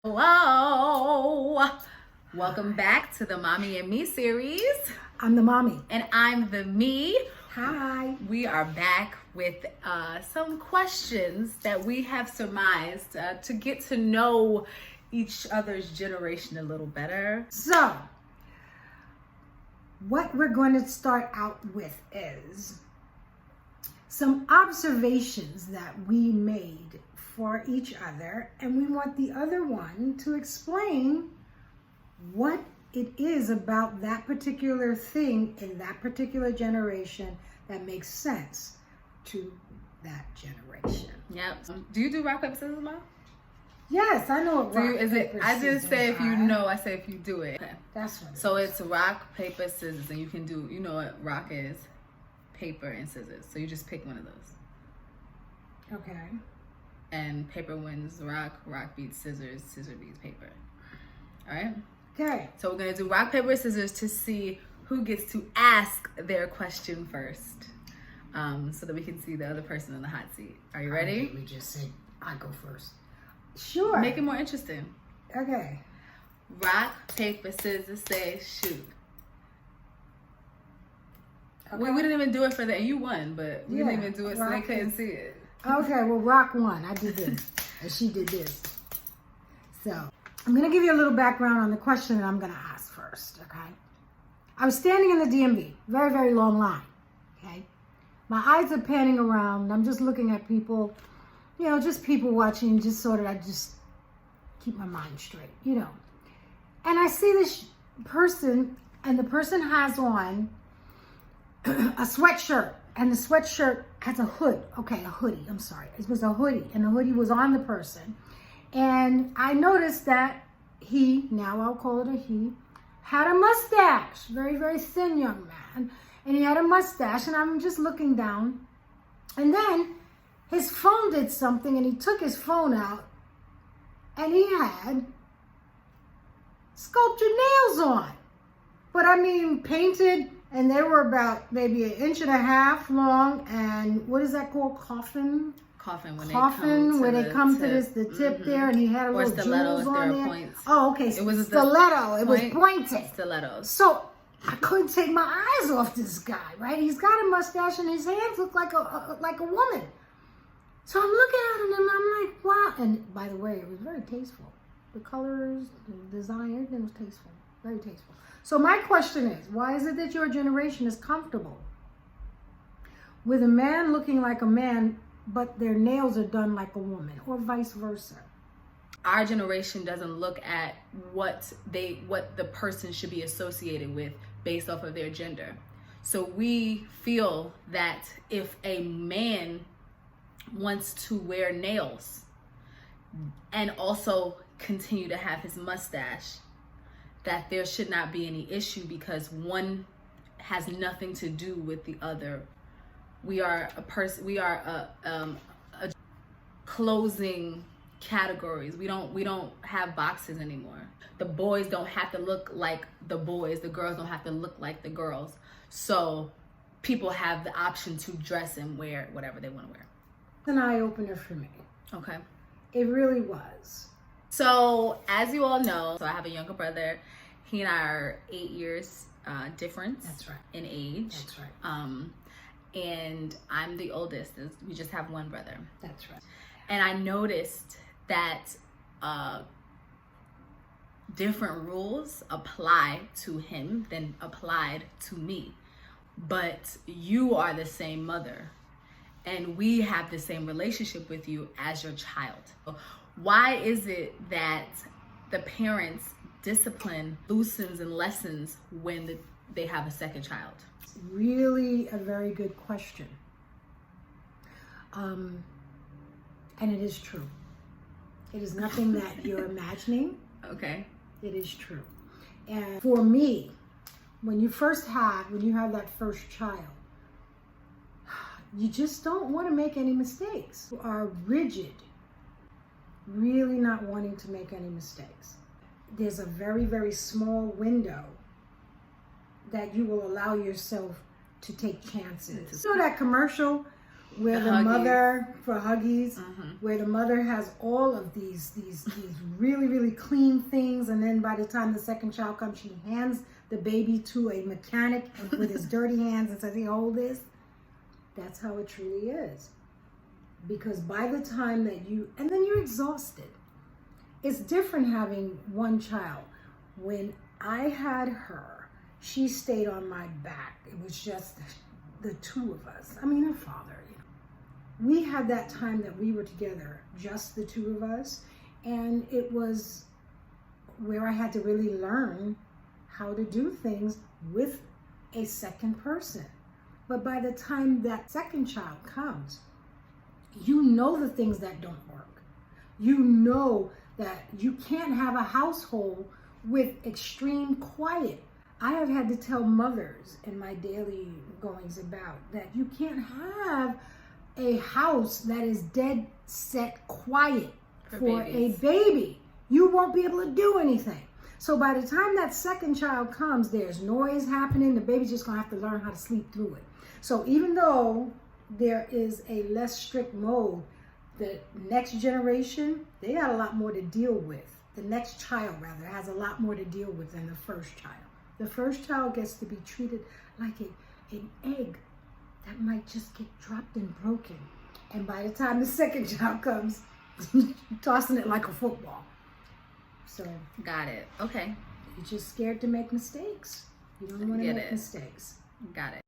Hello. Welcome back to the Mommy and Me series. I'm the mommy. And I'm the me. Hi. We are back with some questions that we have surmised to get to know each other's generation a little better. So, what we're going to start out with is some observations that we made for each other, and we want the other one to explain what it is about that particular thing in that particular generation that makes sense to that generation. Yep. Do you do rock, paper, scissors, Mom? Yes, I know what rock, paper, I just say if you are. know, I say if you do it. Okay. That's what So it's rock, paper, scissors, and you can do, you know what rock is? Paper and scissors. So you just pick one of those. Okay. And paper wins rock, rock beats scissors, scissor beats paper. All right? Okay. So we're going to do rock, paper, scissors to see who gets to ask their question first, so that we can see the other person in the hot seat. Are you ready? We just said I go first. Sure. Make it more interesting. Okay. Rock, paper, scissors, say shoot. Okay. We didn't even do it for that. You won, but we didn't even do it so they rock, couldn't see it. Okay, well, rock won. I did this, and she did this. So, I'm going to give you a little background on the question that I'm going to ask first, okay? I was standing in the DMV, very, very long line, okay? My eyes are panning around. I'm just looking at people, you know, just people watching, just sort of, I just keep my mind straight, you know. And I see this person, and the person has on a sweatshirt. And the sweatshirt has a hood. Okay, a hoodie. I'm sorry. It was a hoodie. And the hoodie was on the person. And I noticed that he, now I'll call it a he, had a mustache. Very, very thin young man. And he had a mustache. And I'm just looking down. And then his phone did something. And he took his phone out. And he had sculptured nails on. But I mean, painted. And they were about maybe 1.5 inches long, and what is that called? Coffin when they come to the tip there, and he had a or little jewels on there. Points. Oh, okay. It was stiletto. It was pointed. Stilettos. So I couldn't take my eyes off this guy. Right? He's got a mustache, and his hands look like a woman. So I'm looking at him, and I'm like, wow. And by the way, it was very tasteful. The colors, the design, everything was tasteful. Very tasteful. So my question is, why is it that your generation is comfortable with a man looking like a man, but their nails are done like a woman, or vice versa? Our generation doesn't look at what the person should be associated with based off of their gender. So we feel that if a man wants to wear nails and also continue to have his mustache, that there should not be any issue because one has nothing to do with the other. We are a closing categories. We don't have boxes anymore. The boys don't have to look like the boys. The girls don't have to look like the girls. So people have the option to dress and wear whatever they want to wear. It's an eye-opener for me. Okay. It really was. So, as you all know, I have a younger brother. He and I are 8 years difference. That's right. In age. That's right. And I'm the oldest. We just have one brother. That's right. And I noticed that different rules apply to him than applied to me. But you are the same mother. And we have the same relationship with you as your child. Why is it that the parents' discipline loosens and lessens when they have a second child? It's really a very good question. And it is true. It is nothing that you're imagining. Okay. It is true. And for me, when you have that first child, you just don't want to make any mistakes. You are rigid, really not wanting to make any mistakes. There's a very, very small window that you will allow yourself to take chances. You know that commercial where The the Huggies. mother, for Huggies, where the mother has all of these really, really clean things, and then by the time the second child comes, she hands the baby to a mechanic with his dirty hands and says, "Hey, hold this." That's how it truly is. Because by the time that and then you're exhausted. It's different having one child. When I had her, she stayed on my back. It was just the two of us. I mean, her father, we had that time that we were together, just the two of us. And it was where I had to really learn how to do things with a second person. But by the time that second child comes, you know the things that don't work. You know that you can't have a household with extreme quiet. I have had to tell mothers in my daily goings about that you can't have a house that is dead set quiet for a baby. You won't be able to do anything. So by the time that second child comes, there's noise happening. The baby's just gonna have to learn how to sleep through it. So even though there is a less strict mode, the next generation, they got a lot more to deal with. The next child, rather, has a lot more to deal with than the first child. The first child gets to be treated like an egg that might just get dropped and broken. And by the time the second child comes, tossing it like a football. So got it. Okay. You're just scared to make mistakes. You don't want to make mistakes. Got it.